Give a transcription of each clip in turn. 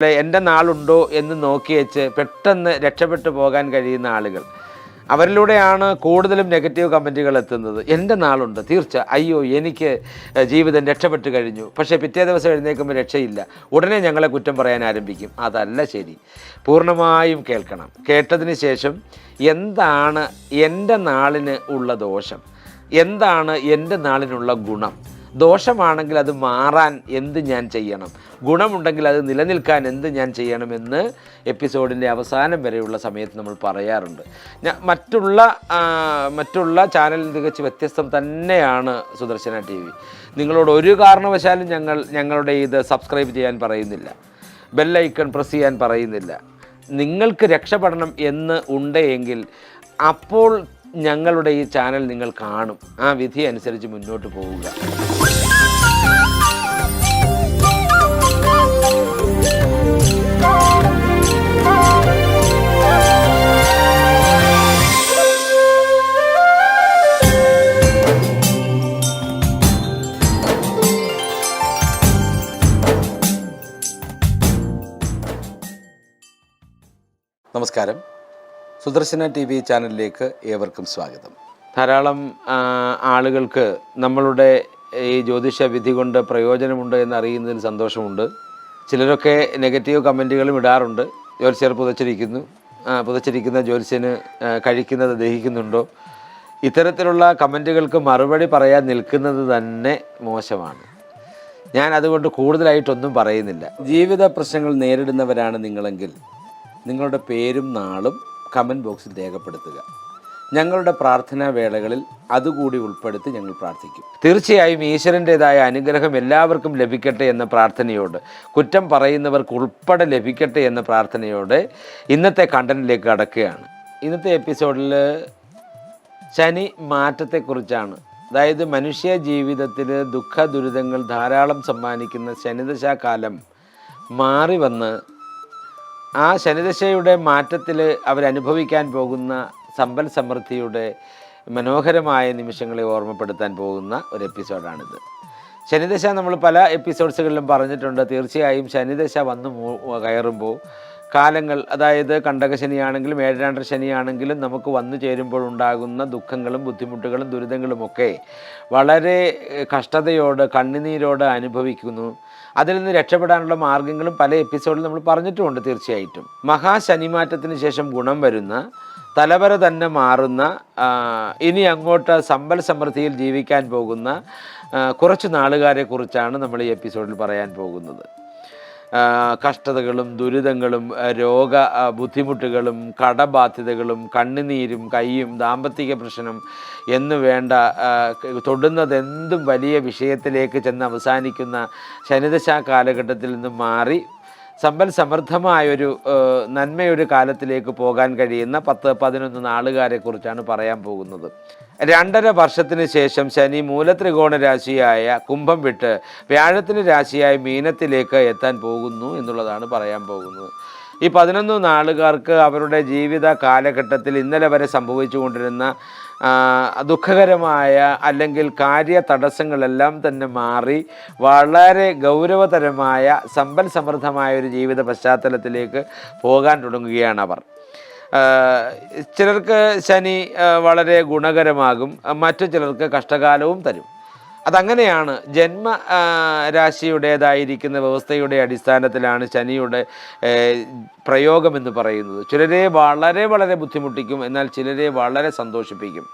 എൻ്റെ നാളുണ്ടോ എന്ന് നോക്കി വെച്ച് പെട്ടെന്ന് രക്ഷപ്പെട്ടു പോകാൻ കഴിയുന്ന ആളുകൾ, അവരിലൂടെയാണ് കൂടുതലും നെഗറ്റീവ് കമൻറ്റുകൾ എത്തുന്നത്. എൻ്റെ നാളുണ്ട്, തീർച്ച, അയ്യോ എനിക്ക് ജീവിതം രക്ഷപ്പെട്ടു കഴിഞ്ഞു, പക്ഷേ പിറ്റേ ദിവസം എഴുന്നേൽക്കുമ്പോൾ രക്ഷയില്ല, ഉടനെ ഞങ്ങളെ കുറ്റം പറയാൻ ആരംഭിക്കും. അതല്ല ശരി. പൂർണ്ണമായും കേൾക്കണം. കേട്ടതിന് ശേഷം എന്താണ് എൻ്റെ നാളിന് ഉള്ള ദോഷം, എന്താണ് എൻ്റെ നാളിനുള്ള ഗുണം, ദോഷമാണെങ്കിൽ അത് മാറാൻ എന്ത് ഞാൻ ചെയ്യണം, ഗുണമുണ്ടെങ്കിൽ അത് നിലനിൽക്കാൻ എന്ത് ഞാൻ ചെയ്യണമെന്ന് എപ്പിസോഡിൻ്റെ അവസാനം വരെയുള്ള സമയത്ത് നമ്മൾ പറയാറുണ്ട്. മറ്റുള്ള ചാനലിൽ തികച്ച് വ്യത്യസ്തം തന്നെയാണ് സുദർശന TV. നിങ്ങളോട് ഒരു കാരണവശാലും ഞങ്ങളുടെ ഇത് സബ്സ്ക്രൈബ് ചെയ്യാൻ പറയുന്നില്ല, ബെല്ലൈക്കൺ പ്രസ് ചെയ്യാൻ പറയുന്നില്ല. നിങ്ങൾക്ക് രക്ഷപ്പെടണം എന്ന് ഉണ്ടെങ്കിൽ അപ്പോൾ ഞങ്ങളുടെ ഈ ചാനൽ നിങ്ങൾ കാണും. ആ വിധി അനുസരിച്ച് മുന്നോട്ട് പോവുക. നമസ്കാരം. സുദർശന TV ചാനലിലേക്ക് ഏവർക്കും സ്വാഗതം. ധാരാളം ആളുകൾക്ക് നമ്മളുടെ ഈ ജ്യോതിഷ വിധി കൊണ്ട് പ്രയോജനമുണ്ട് എന്നറിയുന്നതിൽ സന്തോഷമുണ്ട്. ചിലരൊക്കെ നെഗറ്റീവ് കമൻറ്റുകളും ഇടാറുണ്ട്. ജ്യോത്സ്യർ പുതച്ചിരിക്കുന്ന ജ്യോത്സ്യന് കഴിക്കുന്നത് ദഹിക്കുന്നുണ്ടോ? ഇത്തരത്തിലുള്ള കമൻറ്റുകൾക്ക് മറുപടി പറയാൻ നിൽക്കുന്നത് തന്നെ മോശമാണ്. ഞാൻ അതുകൊണ്ട് കൂടുതലായിട്ടൊന്നും പറയുന്നില്ല. ജീവിത പ്രശ്നങ്ങൾ നേരിടുന്നവരാണ് നിങ്ങളെങ്കിൽ നിങ്ങളുടെ പേരും നാളും കമൻറ്റ് ബോക്സിൽ രേഖപ്പെടുത്തുക. ഞങ്ങളുടെ പ്രാർത്ഥനാ വേളകളിൽ അതുകൂടി ഉൾപ്പെടുത്തി ഞങ്ങൾ പ്രാർത്ഥിക്കും. തീർച്ചയായും ഈശ്വരൻ്റേതായ അനുഗ്രഹം എല്ലാവർക്കും ലഭിക്കട്ടെ എന്ന പ്രാർത്ഥനയോട്, കുറ്റം പറയുന്നവർക്ക് ഉൾപ്പെടെ ലഭിക്കട്ടെ എന്ന പ്രാർത്ഥനയോടെ ഇന്നത്തെ കണ്ടന്റിലേക്ക് കടക്കുകയാണ്. ഇന്നത്തെ എപ്പിസോഡിൽ ശനി മാറ്റത്തെക്കുറിച്ചാണ്. അതായത് മനുഷ്യ ജീവിതത്തിൽ ദുഃഖ ദുരിതങ്ങൾ ധാരാളം സമ്മാനിക്കുന്ന ശനിദശാകാലം മാറി വന്ന് ആ ശനിദശയുടെ മാറ്റത്തിൽ അവരനുഭവിക്കാൻ പോകുന്ന സമ്പൽ സമൃദ്ധിയുടെ മനോഹരമായ നിമിഷങ്ങളെ ഓർമ്മപ്പെടുത്താൻ പോകുന്ന ഒരു എപ്പിസോഡാണിത്. ശനിദശ നമ്മൾ പല എപ്പിസോഡ്സുകളിലും പറഞ്ഞിട്ടുണ്ട്. തീർച്ചയായും ശനിദശ വന്ന് കയറുമ്പോൾ കാലങ്ങൾ, അതായത് കണ്ടകശനിയാണെങ്കിലും ഏഴരാണ്ടര ശനിയാണെങ്കിലും നമുക്ക് വന്നു ചേരുമ്പോൾ ഉണ്ടാകുന്ന ദുഃഖങ്ങളും ബുദ്ധിമുട്ടുകളും ദുരിതങ്ങളുമൊക്കെ വളരെ കഷ്ടതയോട് കണ്ണുനീരോട് അനുഭവിക്കുന്നു. അതിൽ നിന്ന് രക്ഷപ്പെടാനുള്ള മാർഗ്ഗങ്ങളും പല എപ്പിസോഡിൽ നമ്മൾ പറഞ്ഞിട്ടുമുണ്ട്. തീർച്ചയായിട്ടും മഹാശനിമാറ്റത്തിന് ശേഷം ഗുണം വരുന്ന, തലവര തന്നെ മാറുന്ന, ഇനി അങ്ങോട്ട് സമ്പൽ സമൃദ്ധിയിൽ ജീവിക്കാൻ പോകുന്ന കുറച്ച് നാളുകാരെ കുറിച്ചാണ് നമ്മൾ ഈ എപ്പിസോഡിൽ പറയാൻ പോകുന്നത്. കഷ്ടതകളും ദുരിതങ്ങളും രോഗ ബുദ്ധിമുട്ടുകളും കടബാധ്യതകളും കണ്ണുനീരും കയ്യും ദാമ്പത്തിക പ്രശ്നം എന്ന് വേണ്ട തൊടുന്നതെന്തും വലിയ വിഷയത്തിലേക്ക് ചെന്ന് അവസാനിക്കുന്ന ശനിദശാ കാലഘട്ടത്തിൽ നിന്നും മാറി സമ്പൽ സമൃദ്ധമായൊരു നന്മയൊരു കാലത്തിലേക്ക് പോകാൻ കഴിയുന്ന 10-11 നാളുകാരെ കുറിച്ചാണ് പറയാൻ പോകുന്നത്. 2.5 വർഷത്തിന് ശേഷം ശനി മൂലത്രികോണ രാശിയായ കുംഭം വിട്ട് വ്യാഴത്തിന് രാശിയായ മീനത്തിലേക്ക് എത്താൻ പോകുന്നു എന്നുള്ളതാണ് പറയാൻ പോകുന്നത്. ഈ 11 നാളുകാർക്ക് അവരുടെ ജീവിത കാലഘട്ടത്തിൽ ഇന്നലെ വരെ സംഭവിച്ചുകൊണ്ടിരുന്ന ദുഃഖകരമായ അല്ലെങ്കിൽ കാര്യ തടസ്സങ്ങളെല്ലാം തന്നെ മാറി വളരെ ഗൗരവതരമായ സമ്പൽ സമൃദ്ധമായ ഒരു ജീവിത പശ്ചാത്തലത്തിലേക്ക് പോകാൻ തുടങ്ങുകയാണ് അവർ. ചിലർക്ക് ശനി വളരെ ഗുണകരമാകും, മറ്റു ചിലർക്ക് കഷ്ടകാലവും തരും. അതങ്ങനെയാണ്. ജന്മ രാശിയുടേതായിരിക്കുന്ന വ്യവസ്ഥയുടെ അടിസ്ഥാനത്തിലാണ് ശനിയുടെ പ്രയോഗമെന്ന് പറയുന്നത്. ചിലരെ വളരെ വളരെ ബുദ്ധിമുട്ടിക്കും, എന്നാൽ ചിലരെ വളരെ സന്തോഷിപ്പിക്കും.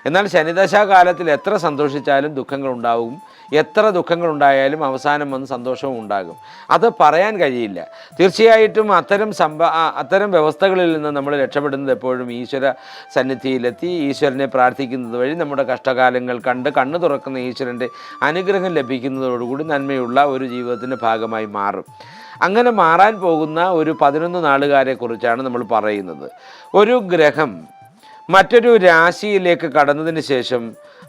എന്നാൽ ശനിദശാകാലത്തിൽ എത്ര സന്തോഷിച്ചാലും ദുഃഖങ്ങളുണ്ടാവും, എത്ര ദുഃഖങ്ങളുണ്ടായാലും അവസാനം വന്ന് സന്തോഷവും ഉണ്ടാകും. അത് പറയാൻ കഴിയില്ല. തീർച്ചയായിട്ടും അത്തരം വ്യവസ്ഥകളിൽ നിന്ന് നമ്മൾ രക്ഷപ്പെടുന്നത് എപ്പോഴും ഈശ്വര സന്നിധിയിലെത്തി ഈശ്വരനെ പ്രാർത്ഥിക്കുന്നത് വഴി നമ്മുടെ കഷ്ടകാലങ്ങൾ കണ്ട് കണ്ണു തുറക്കുന്ന ഈശ്വരൻ്റെ അനുഗ്രഹം ലഭിക്കുന്നതോടുകൂടി നന്മയുള്ള ഒരു ജീവിതത്തിൻ്റെ ഭാഗമായി മാറും. അങ്ങനെ മാറാൻ പോകുന്ന ഒരു 11 നാളുകാരെ കുറിച്ചാണ് നമ്മൾ പറയുന്നത്. ഒരു ഗ്രഹം മറ്റൊരു രാശിയിലേക്ക് കടന്നതിന് ശേഷം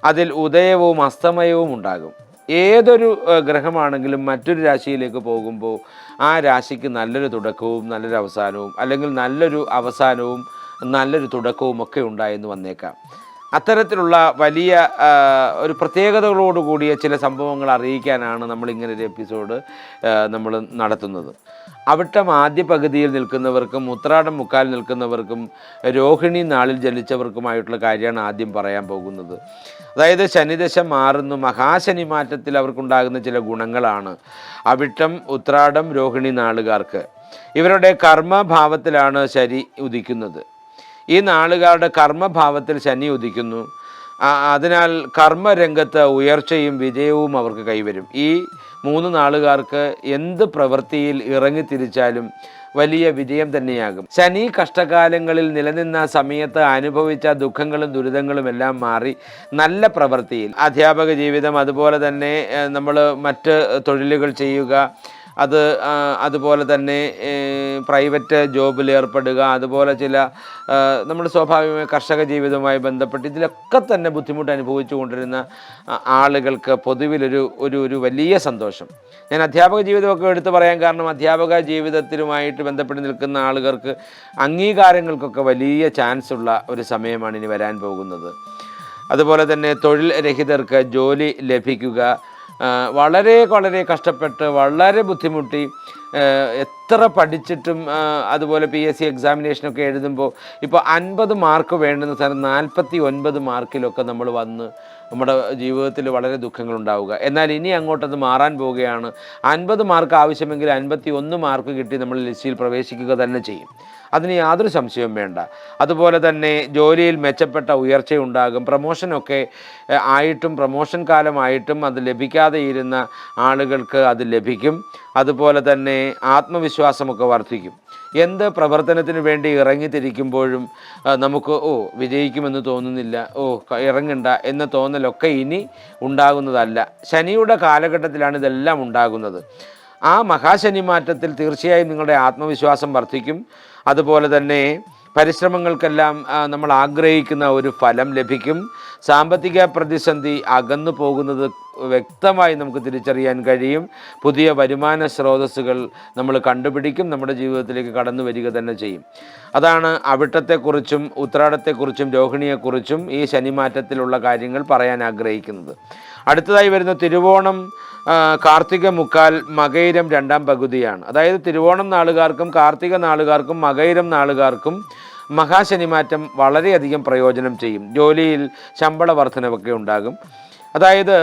അതിൽ ഉദയവും അസ്തമയവും ഉണ്ടാകും. ഏതൊരു ഗ്രഹമാണെങ്കിലും മറ്റൊരു രാശിയിലേക്ക് പോകുമ്പോൾ ആ രാശിക്ക് നല്ലൊരു തുടക്കവും നല്ലൊരു അവസാനവും, അല്ലെങ്കിൽ നല്ലൊരു അവസാനവും നല്ലൊരു തുടക്കവും ഒക്കെ ഉണ്ടായെന്ന് വന്നേക്കാം. അത്തരത്തിലുള്ള വലിയ ഒരു പ്രത്യേകതകളോടുകൂടിയ ചില സംഭവങ്ങൾ അറിയിക്കാനാണ് നമ്മളിങ്ങനൊരു എപ്പിസോഡ് നമ്മൾ നടത്തുന്നത്. അവിട്ടം ആദ്യ പകുതിയിൽ നിൽക്കുന്നവർക്കും ഉത്രാടം മുക്കാൽ നിൽക്കുന്നവർക്കും രോഹിണി നാളിൽ ജനിച്ചവർക്കുമായിട്ടുള്ള കാര്യമാണ് ആദ്യം പറയാൻ പോകുന്നത്. അതായത് ശനിദശ മാറുന്നു, മഹാശനി മാറ്റത്തിൽ അവർക്കുണ്ടാകുന്ന ചില ഗുണങ്ങളാണ്. അവിട്ടം ഉത്രാടം രോഹിണി നാളുകാർക്ക് ഇവരുടെ കർമ്മഭാവത്തിലാണ് ശനി ഉദിക്കുന്നത്. ഈ നാളുകാരുടെ കർമ്മഭാവത്തിൽ ശനി ഉദിക്കുന്നു. അതിനാൽ കർമ്മരംഗത്ത് ഉയർച്ചയും വിജയവും അവർക്ക് കൈവരും. ഈ 3 നാളുകാർക്ക് എന്ത് പ്രവൃത്തിയിൽ ഇറങ്ങിത്തിരിച്ചാലും വലിയ വിജയം തന്നെയാകും. ശനി കഷ്ടകാലങ്ങളിൽ നിലനിന്ന സമയത്ത് അനുഭവിച്ച ദുഃഖങ്ങളും ദുരിതങ്ങളും എല്ലാം മാറി നല്ല പ്രവൃത്തിയിൽ അധ്യാപക ജീവിതം, അതുപോലെ തന്നെ നമ്മൾ മറ്റ് തൊഴിലുകൾ ചെയ്യുക, അതുപോലെ തന്നെ പ്രൈവറ്റ് ജോബിൽ ഏർപ്പെടുക, അതുപോലെ ചില നമ്മൾ സ്വാഭാവികമായി കർഷക ജീവിതവുമായി ബന്ധപ്പെട്ട് ഇതിലൊക്കെ തന്നെ ബുദ്ധിമുട്ട് അനുഭവിച്ചു കൊണ്ടിരുന്ന ആളുകൾക്ക് പൊതുവിലൊരു വലിയ സന്തോഷം. ഞാൻ അധ്യാപക ജീവിതമൊക്കെ എടുത്തു പറയാൻ കാരണം അധ്യാപക ജീവിതത്തിലുമായിട്ട് ബന്ധപ്പെട്ട് നിൽക്കുന്ന ആളുകൾക്ക് അംഗീകാരങ്ങൾക്കൊക്കെ വലിയ ചാൻസ് ഉള്ള ഒരു സമയമാണ് ഇനി വരാൻ പോകുന്നത്. അതുപോലെ തന്നെ തൊഴിൽ രഹിതർക്ക് ജോലി ലഭിക്കുക, വളരെ വളരെ കഷ്ടപ്പെട്ട് വളരെ ബുദ്ധിമുട്ടി എത്ര പഠിച്ചിട്ടും അതുപോലെ PSC എക്സാമിനേഷനൊക്കെ എഴുതുമ്പോൾ ഇപ്പോൾ 50 മാർക്ക് വേണ്ടുന്ന സ്ഥലം 49 മാർക്കിലൊക്കെ നമ്മൾ വന്ന് നമ്മുടെ ജീവിതത്തിൽ വളരെ ദുഃഖങ്ങളുണ്ടാവുക. എന്നാൽ ഇനി അങ്ങോട്ടത് മാറാൻ പോവുകയാണ്. 50 മാർക്ക് ആവശ്യമെങ്കിൽ 51 മാർക്ക് കിട്ടി നമ്മൾ ലിസ്റ്റിൽ പ്രവേശിക്കുക തന്നെ ചെയ്യും. അതിന് യാതൊരു സംശയവും വേണ്ട. അതുപോലെ തന്നെ ജോലിയിൽ മെച്ചപ്പെട്ട ഉയർച്ചയുണ്ടാകും. പ്രമോഷനൊക്കെ ആയിട്ടും പ്രമോഷൻ കാലമായിട്ടും അത് ലഭിക്കാതെ ഇരുന്ന ആളുകൾക്ക് അത് ലഭിക്കും. അതുപോലെ തന്നെ ആത്മവിശ്വാസമൊക്കെ വർദ്ധിക്കും. എന്ത് പ്രവർത്തനത്തിന് വേണ്ടി ഇറങ്ങിത്തിരിക്കുമ്പോഴും നമുക്ക് വിജയിക്കുമെന്ന് തോന്നുന്നില്ല, ഇറങ്ങണ്ട എന്ന തോന്നലൊക്കെ ഇനി ഉണ്ടാകുന്നതല്ല. ശനിയുടെ കാലഘട്ടത്തിലാണ് ഇതെല്ലാം ഉണ്ടാകുന്നത്. ആ മഹാശനി മാറ്റത്തിൽ തീർച്ചയായും നിങ്ങളുടെ ആത്മവിശ്വാസം വർദ്ധിക്കും. അതുപോലെ തന്നെ പരിശ്രമങ്ങൾക്കെല്ലാം നമ്മൾ ആഗ്രഹിക്കുന്ന ഒരു ഫലം ലഭിക്കും. സാമ്പത്തിക പ്രതിസന്ധി അകന്നു പോകുന്നത് വ്യക്തമായി നമുക്ക് തിരിച്ചറിയാൻ കഴിയും. പുതിയ വരുമാന സ്രോതസ്സുകൾ നമ്മൾ കണ്ടുപിടിക്കും, നമ്മുടെ ജീവിതത്തിലേക്ക് കടന്നു വരിക തന്നെ ചെയ്യും. അതാണ് അവിട്ടത്തെക്കുറിച്ചും ഉത്രാടത്തെക്കുറിച്ചും രോഹിണിയെക്കുറിച്ചും ഈ ശനിമാറ്റത്തിലുള്ള കാര്യങ്ങൾ പറയാൻ ആഗ്രഹിക്കുന്നത്. അടുത്തതായി വരുന്ന തിരുവോണം, കാർത്തിക മുക്കാൽ, മകയിരം 2ാം പകുതിയാണ്. അതായത് തിരുവോണം നാളുകാർക്കും കാർത്തിക നാളുകാർക്കും മകയിരം നാളുകാർക്കും മഹാശനിമാറ്റം വളരെയധികം പ്രയോജനം ചെയ്യും. ജോലിയിൽ ശമ്പള വർധനവൊക്കെ ഉണ്ടാകും. അതായത്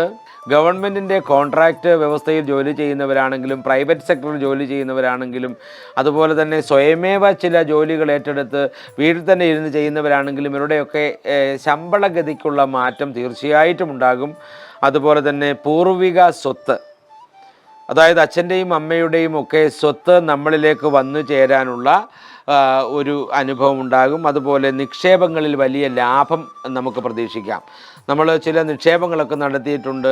ഗവൺമെൻറ്റിൻ്റെ കോൺട്രാക്റ്റ് വ്യവസ്ഥയിൽ ജോലി ചെയ്യുന്നവരാണെങ്കിലും പ്രൈവറ്റ് സെക്ടറിൽ ജോലി ചെയ്യുന്നവരാണെങ്കിലും അതുപോലെ തന്നെ സ്വയമേവ ചില ജോലികൾ ഏറ്റെടുത്ത് വീട്ടിൽ തന്നെ ഇരുന്ന് ചെയ്യുന്നവരാണെങ്കിലും ഇവരുടെയൊക്കെ ശമ്പളഗതിക്കുള്ള മാറ്റം തീർച്ചയായിട്ടും ഉണ്ടാകും. അതുപോലെ തന്നെ പൂർവിക സ്വത്ത്, അതായത് അച്ഛൻ്റെയും അമ്മയുടെയും ഒക്കെ സ്വത്ത് നമ്മളിലേക്ക് വന്നു ചേരാനുള്ള ഒരു അനുഭവം ഉണ്ടാകും. അതുപോലെ നിക്ഷേപങ്ങളിൽ വലിയ ലാഭം നമുക്ക് പ്രതീക്ഷിക്കാം. നമ്മൾ ചില നിക്ഷേപങ്ങളൊക്കെ നടത്തിയിട്ടുണ്ട്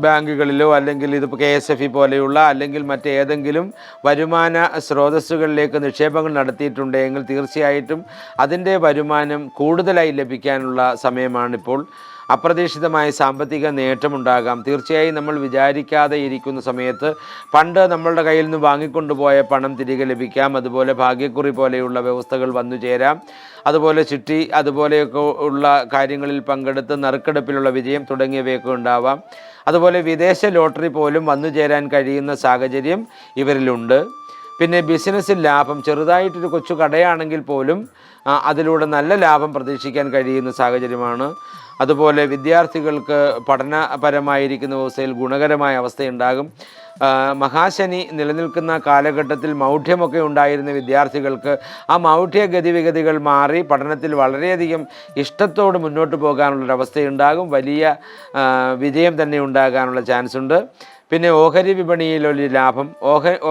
ബാങ്കുകളിലോ, അല്ലെങ്കിൽ ഇതിപ്പോൾ KSFE പോലെയുള്ള അല്ലെങ്കിൽ മറ്റേതെങ്കിലും വരുമാന സ്രോതസ്സുകളിലേക്ക് നിക്ഷേപങ്ങൾ നടത്തിയിട്ടുണ്ടെങ്കിൽ തീർച്ചയായിട്ടും അതിൻ്റെ വരുമാനം കൂടുതലായി ലഭിക്കാനുള്ള സമയമാണിപ്പോൾ. അപ്രതീക്ഷിതമായ സാമ്പത്തിക നേട്ടമുണ്ടാകാം. തീർച്ചയായും നമ്മൾ വിചാരിക്കാതെ ഇരിക്കുന്ന സമയത്ത് പണ്ട് നമ്മളുടെ കയ്യിൽ നിന്ന് വാങ്ങിക്കൊണ്ടുപോയ പണം തിരികെ ലഭിക്കാം. അതുപോലെ ഭാഗ്യക്കുറി പോലെയുള്ള വ്യവസ്ഥകൾ വന്നു ചേരാം. അതുപോലെ ചിട്ടി അതുപോലെയൊക്കെ ഉള്ള കാര്യങ്ങളിൽ പങ്കെടുത്ത് നറുക്കെടുപ്പിലുള്ള വിജയം തുടങ്ങിയവയൊക്കെ ഉണ്ടാവാം. അതുപോലെ വിദേശ ലോട്ടറി പോലും വന്നു ചേരാൻ കഴിയുന്ന സാഹചര്യം ഇവരിലുണ്ട്. പിന്നെ ബിസിനസ്സിൽ ലാഭം, ചെറുതായിട്ടൊരു കൊച്ചു കടയാണെങ്കിൽ പോലും അതിലൂടെ നല്ല ലാഭം പ്രതീക്ഷിക്കാൻ കഴിയുന്ന സാഹചര്യമാണ്. അതുപോലെ വിദ്യാർത്ഥികൾക്ക് പഠനപരമായിരിക്കുന്ന അവസ്ഥയിൽ ഗുണകരമായ അവസ്ഥയുണ്ടാകും. മഹാശനി നിലനിൽക്കുന്ന കാലഘട്ടത്തിൽ മൗഢ്യമൊക്കെ ഉണ്ടായിരുന്ന വിദ്യാർത്ഥികൾക്ക് ആ മൗഢ്യ ഗതിവിഗതികൾ മാറി പഠനത്തിൽ വളരെയധികം ഇഷ്ടത്തോട് മുന്നോട്ട് പോകാനുള്ളൊരവസ്ഥയുണ്ടാകും. വലിയ വിജയം തന്നെ ഉണ്ടാകാനുള്ള ചാൻസ് ഉണ്ട്. പിന്നെ ഓഹരി വിപണിയിലൊരു ലാഭം,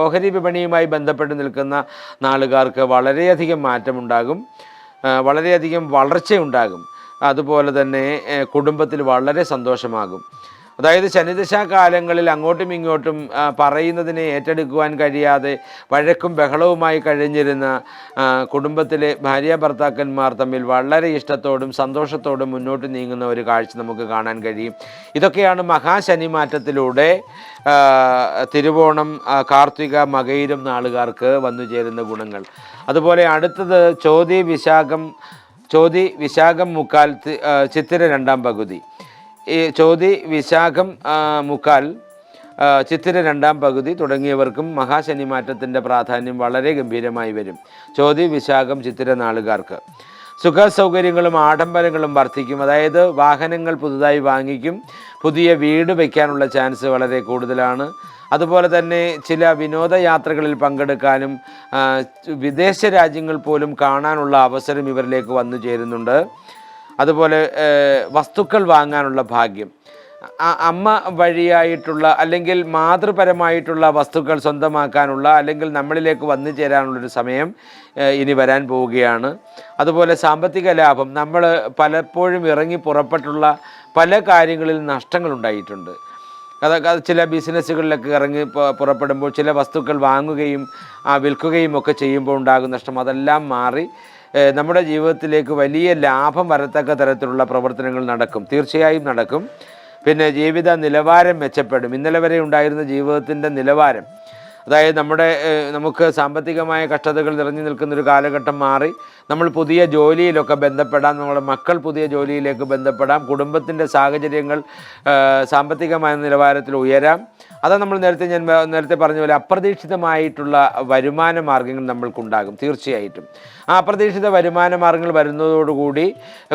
ഓഹരി വിപണിയുമായി ബന്ധപ്പെട്ട് നിൽക്കുന്ന നാളുകാർക്ക് വളരെയധികം മാറ്റമുണ്ടാകും, വളരെയധികം വളർച്ചയുണ്ടാകും. അതുപോലെ തന്നെ കുടുംബത്തിൽ വളരെ സന്തോഷമാകും. അതായത് ശനിദശാകാലങ്ങളിൽ അങ്ങോട്ടും ഇങ്ങോട്ടും പറയുന്നതിനെ ഏറ്റെടുക്കുവാൻ കഴിയാതെ വഴക്കും ബഹളവുമായി കഴിഞ്ഞിരുന്ന കുടുംബത്തിലെ ഭാര്യ ഭർത്താക്കന്മാർ തമ്മിൽ വളരെ ഇഷ്ടത്തോടും സന്തോഷത്തോടും മുന്നോട്ട് നീങ്ങുന്ന ഒരു കാഴ്ച നമുക്ക് കാണാൻ കഴിയും. ഇതൊക്കെയാണ് മഹാശനി മാറ്റത്തിലൂടെ തിരുവോണം, കാർത്തിക, മകയിരം നാളുകാർക്ക് വന്നു ചേരുന്ന ഗുണങ്ങൾ. അതുപോലെ അടുത്തത് ചോതി, വിശാഖം, മുക്കാൽ, ചിത്തിര 2ാം പകുതി. ഈ ചോതി, വിശാഖം, മുക്കാൽ, ചിത്തിര രണ്ടാം പകുതി തുടങ്ങിയവർക്കും മഹാശനി മാറ്റത്തിൻ്റെ പ്രാധാന്യം വളരെ ഗംഭീരമായി വരും. ചോതി, വിശാഖം, ചിത്തിര നാളുകാർക്ക് സുഖ സൗകര്യങ്ങളും ആഡംബരങ്ങളും വർദ്ധിക്കും. അതായത് വാഹനങ്ങൾ പുതുതായി വാങ്ങിക്കും, പുതിയ വീട് വയ്ക്കാനുള്ള ചാൻസ് വളരെ കൂടുതലാണ്. അതുപോലെ തന്നെ ചില വിനോദയാത്രകളിൽ പങ്കെടുക്കാനും വിദേശ രാജ്യങ്ങൾ പോലും കാണാനുള്ള അവസരം ഇവരിലേക്ക് വന്നു ചേരുന്നുണ്ട്. അതുപോലെ വസ്തുക്കൾ വാങ്ങാനുള്ള ഭാഗ്യം, അമ്മ വഴിയായിട്ടുള്ള അല്ലെങ്കിൽ മാതൃപരമായിട്ടുള്ള വസ്തുക്കൾ സ്വന്തമാക്കാനുള്ള അല്ലെങ്കിൽ നമ്മളിലേക്ക് വന്നു ചേരാനുള്ളൊരു സമയം ഇനി വരാൻ പോവുകയാണ്. അതുപോലെ സാമ്പത്തിക ലാഭം, നമ്മൾ പലപ്പോഴും ഇറങ്ങി പുറപ്പെട്ടുള്ള പല കാര്യങ്ങളിൽ നഷ്ടങ്ങളുണ്ടായിട്ടുണ്ട്. അതൊക്കെ ചില ബിസിനസ്സുകളിലൊക്കെ ഇറങ്ങി പുറപ്പെടുമ്പോൾ ചില വസ്തുക്കൾ വാങ്ങുകയും വിൽക്കുകയും ഒക്കെ ചെയ്യുമ്പോൾ ഉണ്ടാകുന്ന നഷ്ടം അതെല്ലാം മാറി നമ്മുടെ ജീവിതത്തിലേക്ക് വലിയ ലാഭം വരത്തക്ക തരത്തിലുള്ള പ്രവർത്തനങ്ങൾ നടക്കും, തീർച്ചയായും നടക്കും. പിന്നെ ജീവിത നിലവാരം മെച്ചപ്പെടും. ഇന്നലെ വരെ ഉണ്ടായിരുന്ന ജീവിതത്തിൻ്റെ നിലവാരം, അതായത് നമുക്ക് സാമ്പത്തികമായ കഷ്ടതകൾ നിറഞ്ഞു നിൽക്കുന്നൊരു കാലഘട്ടം മാറി നമ്മൾ പുതിയ ജോലിയിലൊക്കെ ബന്ധപ്പെടാം, നമ്മുടെ മക്കൾ പുതിയ ജോലിയിലേക്ക് ബന്ധപ്പെടാം, കുടുംബത്തിൻ്റെ സാഹചര്യങ്ങൾ സാമ്പത്തികമായ നിലവാരത്തിൽ ഉയരാം. അതാണ് ഞാൻ നേരത്തെ പറഞ്ഞ പോലെ അപ്രതീക്ഷിതമായിട്ടുള്ള വരുമാന മാർഗ്ഗങ്ങൾ നമ്മൾക്കുണ്ടാകും തീർച്ചയായിട്ടും. ആ അപ്രതീക്ഷിത വരുമാന മാർഗ്ഗങ്ങൾ വരുന്നതോടുകൂടി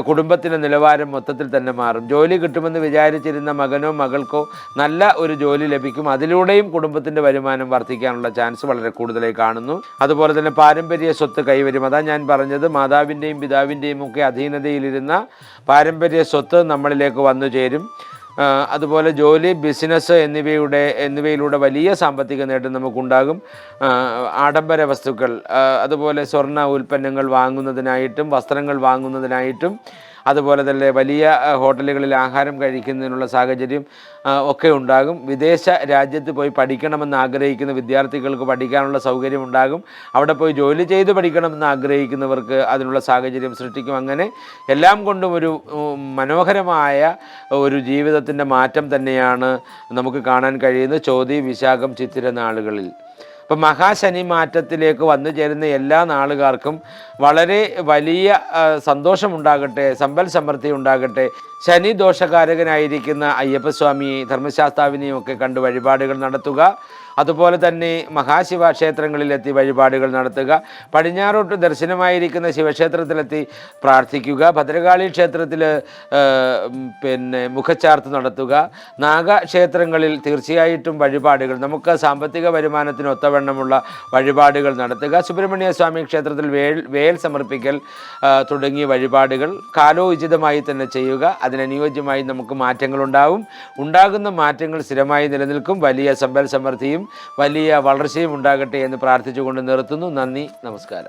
കുടുംബത്തിൻ്റെ നിലവാരം മൊത്തത്തിൽ തന്നെ മാറും. ജോലി കിട്ടുമെന്ന് വിചാരിച്ചിരുന്ന മകനോ മകൾക്കോ നല്ല ഒരു ജോലി ലഭിക്കും. അതിലൂടെയും കുടുംബത്തിൻ്റെ വരുമാനം വർദ്ധിക്കാനുള്ള ചാൻസ് വളരെ കൂടുതലായി കാണുന്നു. അതുപോലെ തന്നെ പാരമ്പര്യ സ്വത്ത് കൈവരും. അതാണ് ഞാൻ പറഞ്ഞത്, മാതാവിൻ്റെയും പിതാവിൻ്റെയും ഒക്കെ അധീനതയിലിരുന്ന പാരമ്പര്യ സ്വത്ത് നമ്മളിലേക്ക് വന്നു ചേരും. അതുപോലെ ജോലി, ബിസിനസ് എന്നിവയിലൂടെ വലിയ സാമ്പത്തിക നേട്ടം നമുക്കുണ്ടാകും. ആഡംബര വസ്തുക്കൾ, അതുപോലെ സ്വർണ്ണ ഉൽപ്പന്നങ്ങൾ വാങ്ങുന്നതിനായിട്ടും വസ്ത്രങ്ങൾ വാങ്ങുന്നതിനായിട്ടും അതുപോലെ തന്നെ വലിയ ഹോട്ടലുകളിൽ ആഹാരം കഴിക്കുന്നതിനുള്ള സാഹചര്യം ഒക്കെ ഉണ്ടാകും. വിദേശ രാജ്യത്ത് പോയി പഠിക്കണമെന്ന് ആഗ്രഹിക്കുന്ന വിദ്യാർത്ഥികൾക്ക് പഠിക്കാനുള്ള സൗകര്യം ഉണ്ടാകും. അവിടെ പോയി ജോലി ചെയ്ത് പഠിക്കണമെന്ന് ആഗ്രഹിക്കുന്നവർക്ക് അതിനുള്ള സാഹചര്യം സൃഷ്ടിക്കും. അങ്ങനെ എല്ലാം കൊണ്ടും ഒരു മനോഹരമായ ഒരു ജീവിതത്തിൻ്റെ മാറ്റം തന്നെയാണ് നമുക്ക് കാണാൻ കഴിയുന്നത് ചോതി, വിശാഖം, ചിത്തിര നാളുകളിൽ. അപ്പം മഹാശനി മാറ്റത്തിലേക്ക് വന്നു ചേരുന്ന എല്ലാ നാളുകാർക്കും വളരെ വലിയ സന്തോഷമുണ്ടാകട്ടെ, സമ്പൽ സമൃദ്ധി ഉണ്ടാകട്ടെ. ശനി ദോഷകാരകനായിരിക്കുന്ന അയ്യപ്പസ്വാമിയെ, ധർമ്മശാസ്താവിനെയും ഒക്കെ കണ്ട് വഴിപാടുകൾ നടത്തുക. അതുപോലെ തന്നെ മഹാശിവക്ഷേത്രങ്ങളിലെത്തി വഴിപാടുകൾ നടത്തുക. പടിഞ്ഞാറോട്ട് ദർശനമായിരിക്കുന്ന ശിവക്ഷേത്രത്തിലെത്തി പ്രാർത്ഥിക്കുക. ഭദ്രകാളി ക്ഷേത്രത്തിൽ മുഖച്ചാർത്ത് നടത്തുക. നാഗക്ഷേത്രങ്ങളിൽ തീർച്ചയായിട്ടും വഴിപാടുകൾ, നമുക്ക് സാമ്പത്തിക വരുമാനത്തിന് ഒത്തവണ്ണമുള്ള വഴിപാടുകൾ നടത്തുക. സുബ്രഹ്മണ്യ സ്വാമി ക്ഷേത്രത്തിൽ വേൽ സമർപ്പിക്കൽ തുടങ്ങിയ വഴിപാടുകൾ കാലോചിതമായി തന്നെ ചെയ്യുക. അതിനനുയോജ്യമായി നമുക്ക് മാറ്റങ്ങളുണ്ടാവും. ഉണ്ടാകുന്ന മാറ്റങ്ങൾ സ്ഥിരമായി നിലനിൽക്കും. വലിയ സമ്പൽ സമൃദ്ധിയും വലിയ വളർച്ചയും ഉണ്ടാകട്ടെ എന്ന് പ്രാർത്ഥിച്ചുകൊണ്ട് നിർത്തുന്നു. നന്ദി, നമസ്കാരം.